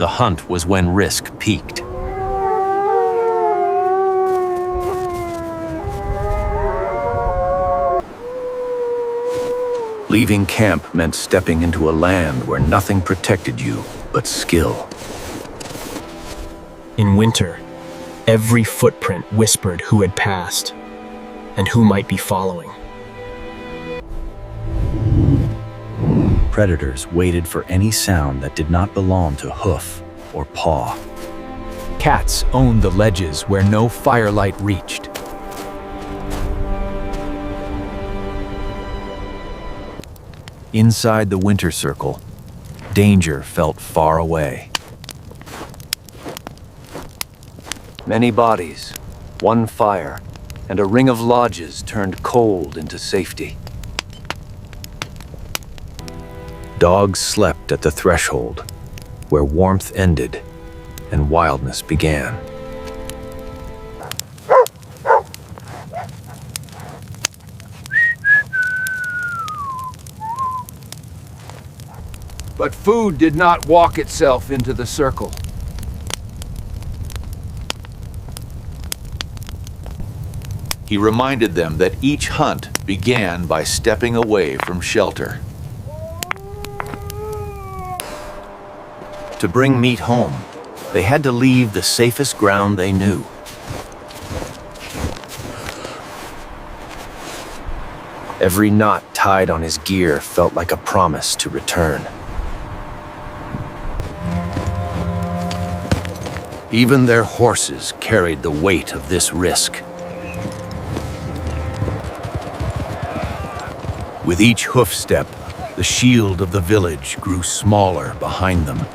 The hunt was when risk peaked. Leaving camp meant stepping into a land where nothing protected you but skill. In winter, every footprint whispered who had passed and who might be following. Predators waited for any sound that did not belong to hoof or paw. Cats owned the ledges where no firelight reached. Inside the winter circle, danger felt far away. Many bodies, one fire, and a ring of lodges turned cold into safety. Dogs slept at the threshold, where warmth ended and wildness began. But food did not walk itself into the circle. He reminded them that each hunt began by stepping away from shelter. To bring meat home, they had to leave the safest ground they knew. Every knot tied on his gear felt like a promise to return. Even their horses carried the weight of this risk. With each hoof step, the shield of the village grew smaller behind them.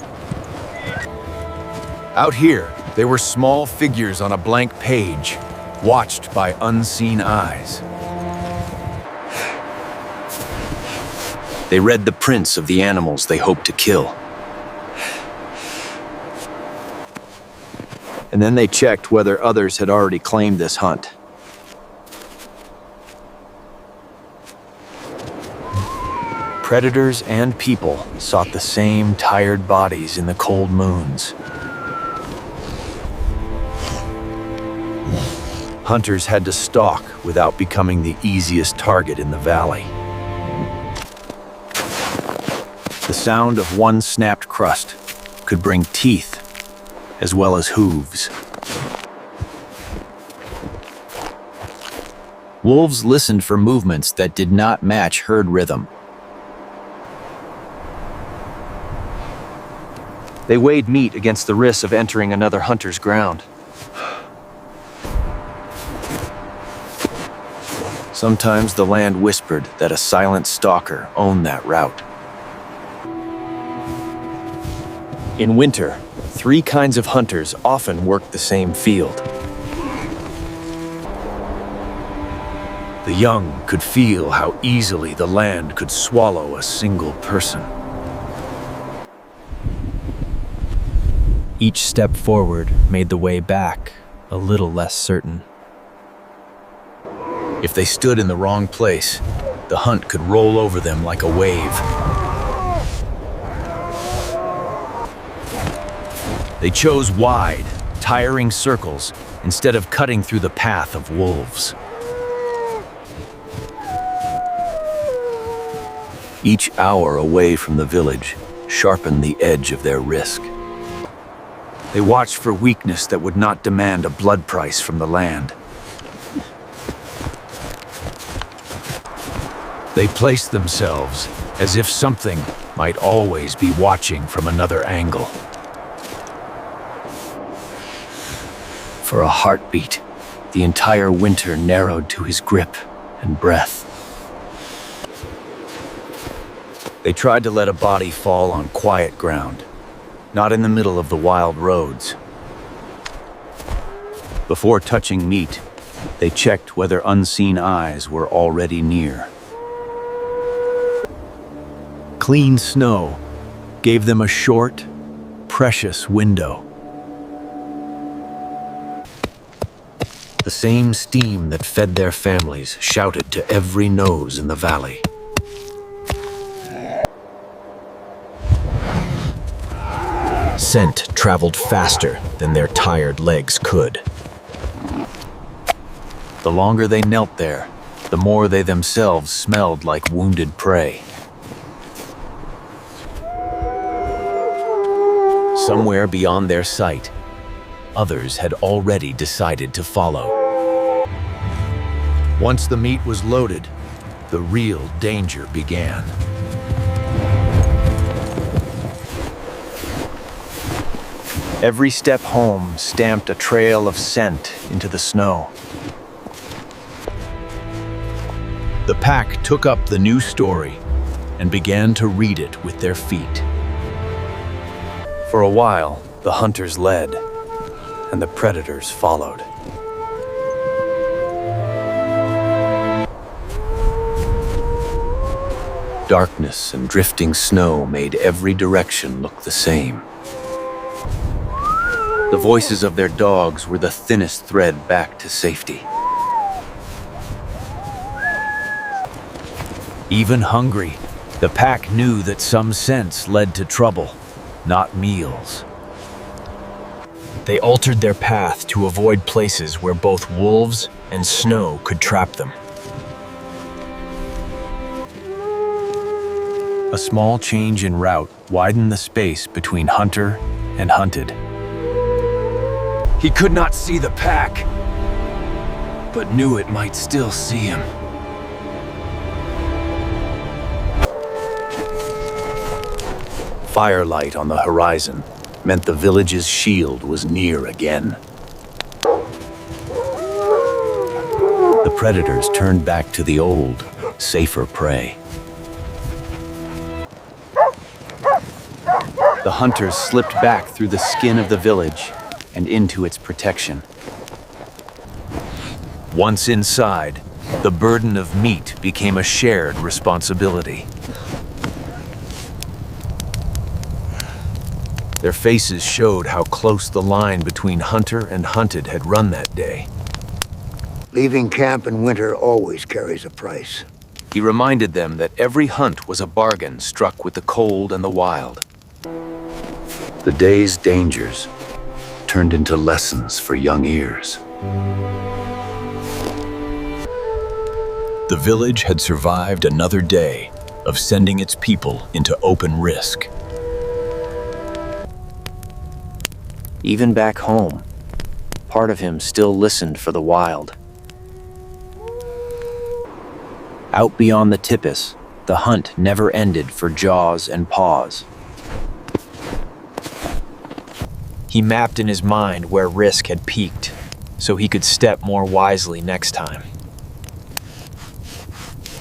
Out here, they were small figures on a blank page, watched by unseen eyes. They read the prints of the animals they hoped to kill. And then they checked whether others had already claimed this hunt. Predators and people sought the same tired bodies in the cold moons. Hunters had to stalk without becoming the easiest target in the valley. The sound of one snapped crust could bring teeth as well as hooves. Wolves listened for movements that did not match herd rhythm. They weighed meat against the risk of entering another hunter's ground. Sometimes the land whispered that a silent stalker owned that route. In winter, 3 kinds of hunters often worked the same field. The young could feel how easily the land could swallow a single person. Each step forward made the way back a little less certain. If they stood in the wrong place, the hunt could roll over them like a wave. They chose wide, tiring circles instead of cutting through the path of wolves. Each hour away from the village sharpened the edge of their risk. They watched for weakness that would not demand a blood price from the land. They placed themselves as if something might always be watching from another angle. For a heartbeat, the entire winter narrowed to his grip and breath. They tried to let a body fall on quiet ground, not in the middle of the wild roads. Before touching meat, they checked whether unseen eyes were already near. Clean snow gave them a short, precious window. The same steam that fed their families shouted to every nose in the valley. Scent traveled faster than their tired legs could. The longer they knelt there, the more they themselves smelled like wounded prey. Somewhere beyond their sight, others had already decided to follow. Once the meat was loaded, the real danger began. Every step home stamped a trail of scent into the snow. The pack took up the new story and began to read it with their feet. For a while, the hunters led, and the predators followed. Darkness and drifting snow made every direction look the same. The voices of their dogs were the thinnest thread back to safety. Even hungry, the pack knew that some scents led to trouble, not meals. They altered their path to avoid places where both wolves and snow could trap them. A small change in route widened the space between hunter and hunted. He could not see the pack, but knew it might still see him. Firelight on the horizon meant the village's shield was near again. The predators turned back to the old, safer prey. The hunters slipped back through the skin of the village and into its protection. Once inside, the burden of meat became a shared responsibility. Their faces showed how close the line between hunter and hunted had run that day. Leaving camp in winter always carries a price. He reminded them that every hunt was a bargain struck with the cold and the wild. The day's dangers turned into lessons for young ears. The village had survived another day of sending its people into open risk. Even back home, part of him still listened for the wild. Out beyond the Tippis, the hunt never ended for jaws and paws. He mapped in his mind where risk had peaked, so he could step more wisely next time.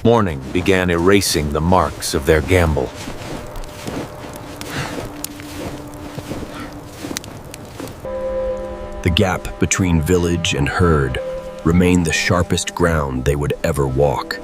Morning began erasing the marks of their gamble. The gap between village and herd remained the sharpest ground they would ever walk.